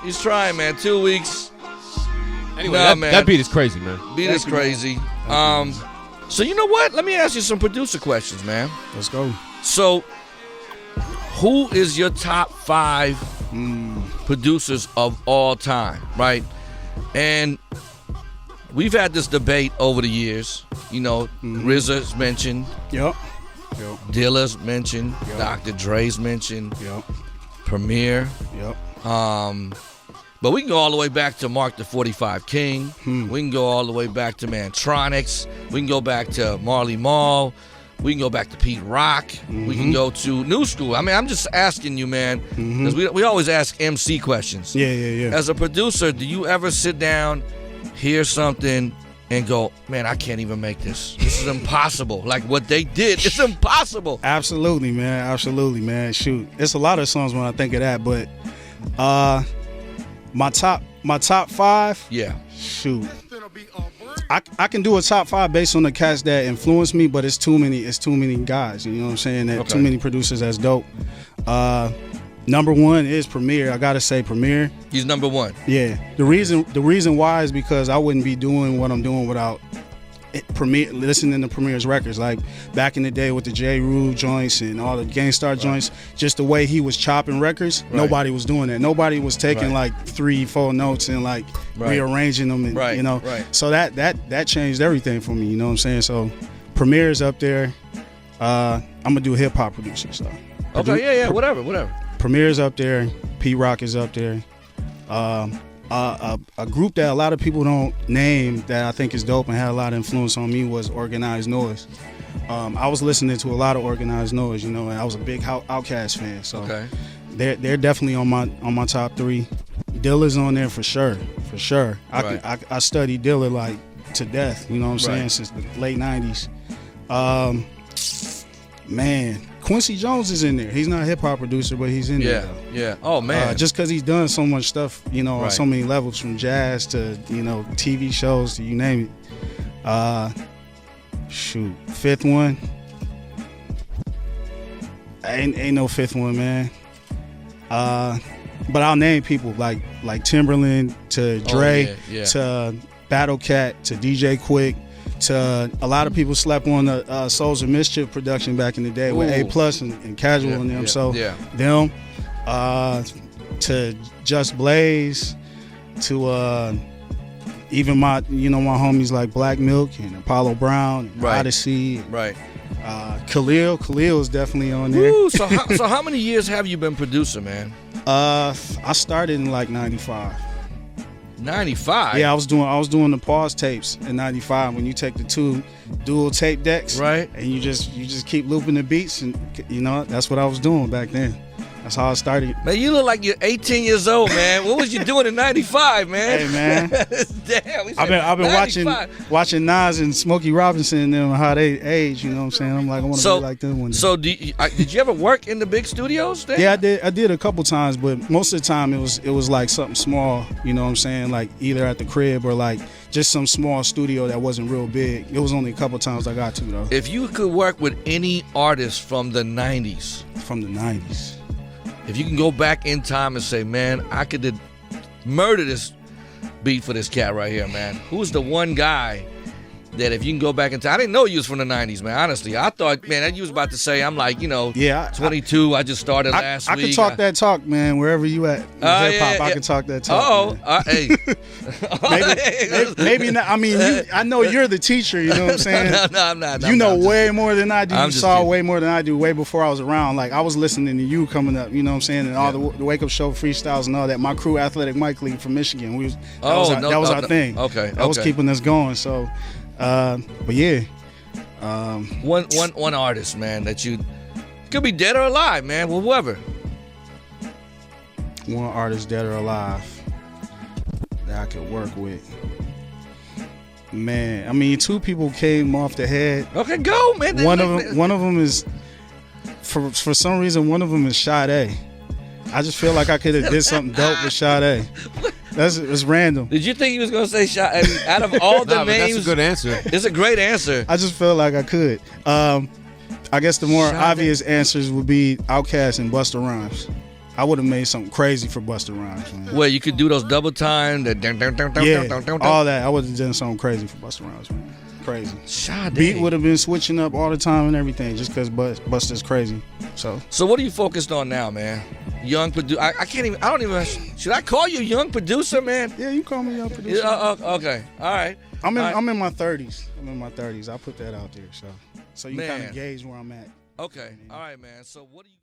He's trying, man. 2 weeks. Anyway, man. that beat is crazy, man. Beat is crazy. So you know what? Let me ask you some producer questions, man. Let's go. So, who is your top 5 producers of all time, right? And we've had this debate over the years. You know, RZA's mentioned. Yep. Dilla's mentioned. Yep. Dr. Dre's mentioned. Yep. Premier. Yep. But we can go all the way back to Mark the 45 King. We can go all the way back to Mantronics. We can go back to Marley Marl. We can go back to Pete Rock. We can go to New School. I mean, I'm just asking you, man, because we always ask MC questions. Yeah. As a producer, do you ever sit down, hear something, and go, man, I can't even make this. This is impossible. Like what they did, it's impossible. Absolutely, man. Shoot, it's a lot of songs when I think of that, but my top 5. Yeah. Shoot, I can do a top 5 based on the cats that influenced me, but it's too many guys. You know what I'm saying? That too many producers that's dope. Number 1 is Premier. I gotta say Premier. He's number 1. Yeah. The reason why is because I wouldn't be doing what I'm doing without Premier, listening to Premier's records. Like back in the day with the J. Rule joints and all the Gangstar joints, just the way he was chopping records, nobody was doing that. Nobody was taking like 3-4 notes and like rearranging them, and you know. So that changed everything for me. You know what I'm saying? So Premier's up there. I'm gonna do hip hop producers though. Okay, yeah, whatever. Premier's up there. P Rock is up there. A group that a lot of people don't name that I think is dope and had a lot of influence on me was Organized Noise. I was listening to a lot of Organized Noise, you know, and I was a big Outkast fan. So they're definitely on my top 3. Dilla's on there for sure. I studied Dilla like to death, you know what I'm saying, since the late 90s. Man, Quincy Jones is in there. He's not a hip-hop producer, but he's in there, though. Yeah. Oh, man. Just because he's done so much stuff, you know, on so many levels, from jazz to, you know, TV shows to you name it. Shoot. 5th one. Ain't no 5th one, man. But I'll name people like Timberland to Dre to Battle Cat to DJ Quick. To a lot of people slept on the Souls of Mischief production back in the day with A+ and Casual and them. Them to Just Blaze to even my homies like Black Milk and Apollo Brown and Odyssey. Khalil is definitely on there. Ooh, so how many years have you been producer, man? I started in like 95. 95. Yeah, I was doing the pause tapes in 95 when you take the 2 dual tape decks, right? And you just keep looping the beats, and you know that's what I was doing back then. That's how I started. Man, you look like you're 18 years old, man. What was you doing in 95, man? Hey, man. Damn. I've been watching Nas and Smokey Robinson and them, how they age, you know what I'm saying? I'm like, I want to be like them one day. So did you ever work in the big studios then? Yeah, I did a couple times, but most of the time it was like something small, you know what I'm saying? Like either at the crib or like just some small studio that wasn't real big. It was only a couple times I got to, though. If you could work with any artist from the 90s. If you can go back in time and say, man, I could murder this beat for this cat right here, man. Who's the one guy that if you can go back in time? I didn't know you was from the 90s, man, honestly. I thought, man, you was about to say, I'm like, 22, I just started last week. I can talk that talk, man, wherever you at. Hip-hop, I can talk that talk. Hey. maybe not. I mean, I know you're the teacher, you know what I'm saying? No, I'm not. You know way more than I do. You saw way more than I do way before I was around. Like, I was listening to you coming up, you know what I'm saying? And all the Wake Up Show freestyles and all that. My crew, Athletic Mike League from Michigan, that was our thing. Okay. That was keeping us going, so... but yeah, one artist, man, that you could be dead or alive, man, well, whoever. One artist, dead or alive, that I could work with. Man, I mean, 2 people came off the head. Okay, go, man. One of them is, for some reason, one of them is Sade. I just feel like I could have did something dope with Sade. It's random. Did you think he was going to say shot? I mean, out of all the names, that's a good answer. It's a great answer. I just felt like I could. I guess the more obvious answers would be Outkast and Busta Rhymes. I would have made something crazy for Busta Rhymes, man. Where you could do those double time, that All that. I would have done something crazy for Busta Rhymes, man. Crazy. Sade. Beat would have been switching up all the time and everything, just because Busta's crazy. So what are you focused on now, man? Young producer. I can't even. I don't even. Should I call you young producer, man? Yeah, you call me young producer. Okay. All right. I'm in my 30s. I'm in my 30s. I put that out there, so you kind of gauge where I'm at. Okay. All right, man. So what do you?